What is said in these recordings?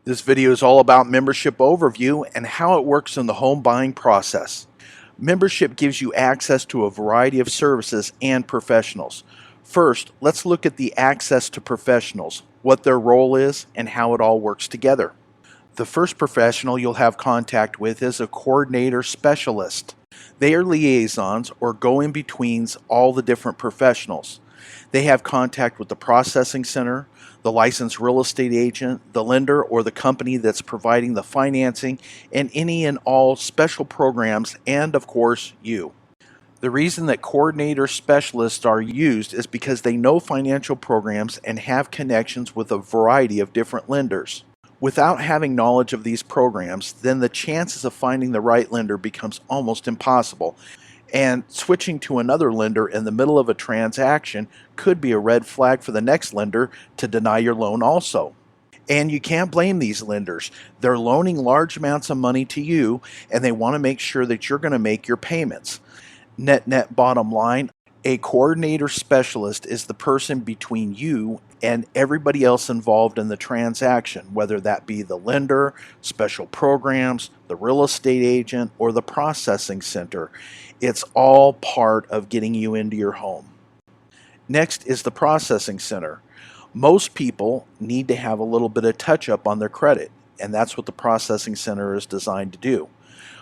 This video is all about membership overview and how it works in the home buying process. Membership gives you access to a variety of services and professionals. First, let's look at the access to professionals, what their role is, and how it all works together. The first professional you'll have contact with is a coordinator specialist. They are liaisons or go-in-betweens all the different professionals. They have contact with the processing center, the licensed real estate agent, the lender or the company that's providing the financing, and any and all special programs, and of course, you. The reason that coordinator specialists are used is because they know financial programs and have connections with a variety of different lenders. Without having knowledge of these programs, then the chances of finding the right lender becomes almost impossible, and switching to another lender in the middle of a transaction could be a red flag for the next lender to deny your loan also. And you can't blame these lenders. They're loaning large amounts of money to you, and they want to make sure that you're going to make your payments. Net bottom line, a coordinator specialist is the person between you and everybody else involved in the transaction, whether that be the lender, special programs, the real estate agent, or the processing center. It's all part of getting you into your home. Next is the processing center. Most people need to have a little bit of touch up on their credit, and that's what the processing center is designed to do.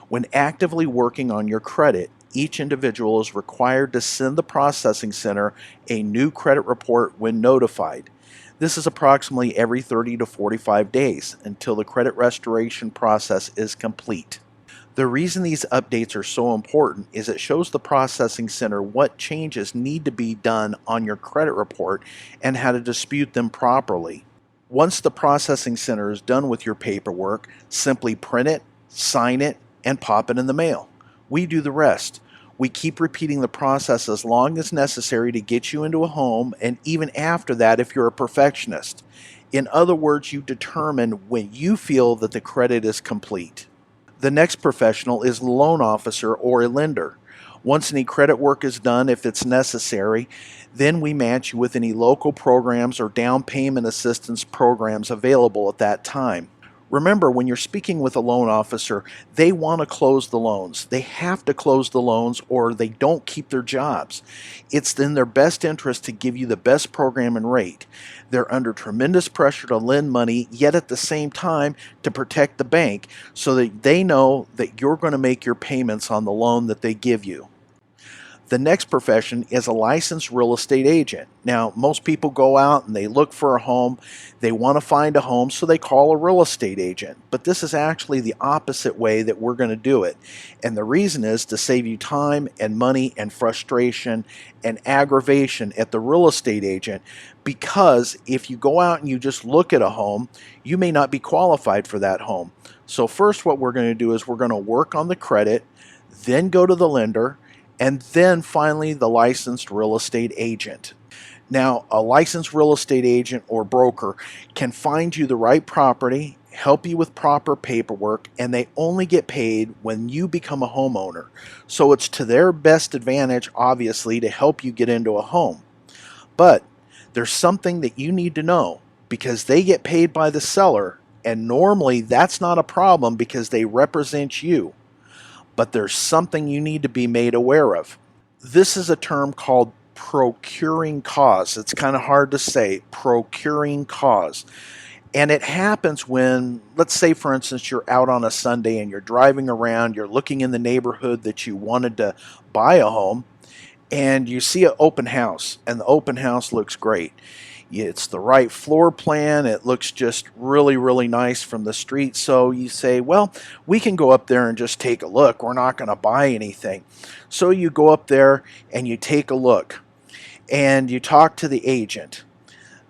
When actively working on your credit, each individual is required to send the processing center a new credit report when notified. This is approximately every 30 to 45 days until the credit restoration process is complete. The reason these updates are so important is it shows the processing center what changes need to be done on your credit report and how to dispute them properly. Once the processing center is done with your paperwork, simply print it, sign it, and pop it in the mail. We do the rest. We keep repeating the process as long as necessary to get you into a home, and even after that if you're a perfectionist. In other words, you determine when you feel that the credit is complete. The next professional is the loan officer or a lender. Once any credit work is done, if it's necessary, then we match you with any local programs or down payment assistance programs available at that time. Remember, when you're speaking with a loan officer, they want to close the loans. They have to close the loans or they don't keep their jobs. It's in their best interest to give you the best program and rate. They're under tremendous pressure to lend money, yet at the same time to protect the bank so that they know that you're going to make your payments on the loan that they give you. The next profession is a licensed real estate agent. Now, most people go out and they look for a home. They want to find a home, so they call a real estate agent. But this is actually the opposite way that we're going to do it. And the reason is to save you time and money and frustration and aggravation at the real estate agent. Because if you go out and you just look at a home, you may not be qualified for that home. So first what we're going to do is we're going to work on the credit, then go to the lender, and then finally the licensed real estate agent. Now, a licensed real estate agent or broker can find you the right property, help you with proper paperwork, and they only get paid when you become a homeowner. So it's to their best advantage, obviously, to help you get into a home. But there's something that you need to know, because they get paid by the seller, and normally that's not a problem because they represent you. But there's something you need to be made aware of. This is a term called procuring cause. It's kind of hard to say, procuring cause. And it happens when, let's say for instance, you're out on a Sunday and you're driving around, you're looking in the neighborhood that you wanted to buy a home, and you see an open house, and the open house looks great. It's the right floor plan. It looks just really, really nice from the street. So you say, well, we can go up there and just take a look. We're not going to buy anything. So you go up there and you take a look and you talk to the agent.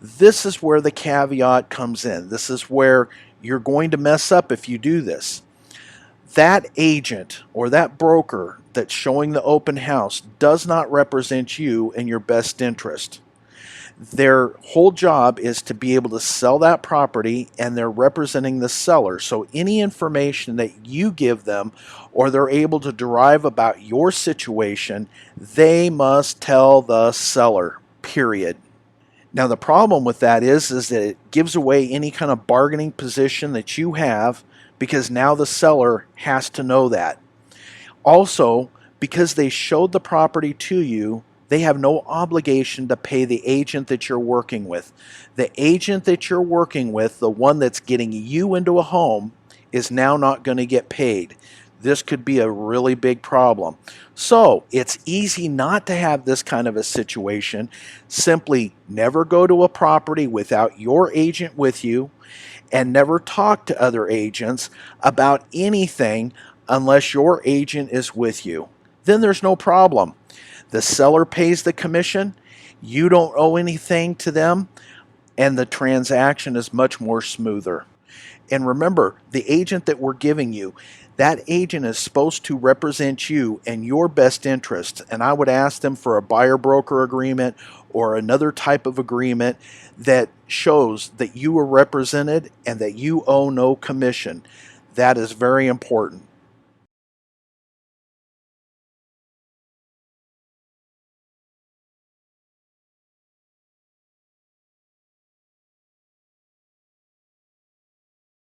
This is where the caveat comes in. This is where you're going to mess up if you do this. That agent or that broker that's showing the open house does not represent you in your best interest. Their whole job is to be able to sell that property, and they're representing the seller. So any information that you give them or they're able to derive about your situation, they must tell the seller, period. Now the problem with that is that it gives away any kind of bargaining position that you have, because now the seller has to know that. Also, because they showed the property to you, they have no obligation to pay the agent that you're working with. The agent that you're working with, the one that's getting you into a home, is now not going to get paid. This could be a really big problem. So it's easy not to have this kind of a situation. Simply never go to a property without your agent with you, and never talk to other agents about anything unless your agent is with you. Then there's no problem. The seller pays the commission, you don't owe anything to them, and the transaction is much more smoother. And remember, the agent that we're giving you, that agent is supposed to represent you in your best interest. And I would ask them for a buyer broker agreement or another type of agreement that shows that you are represented and that you owe no commission. That is very important.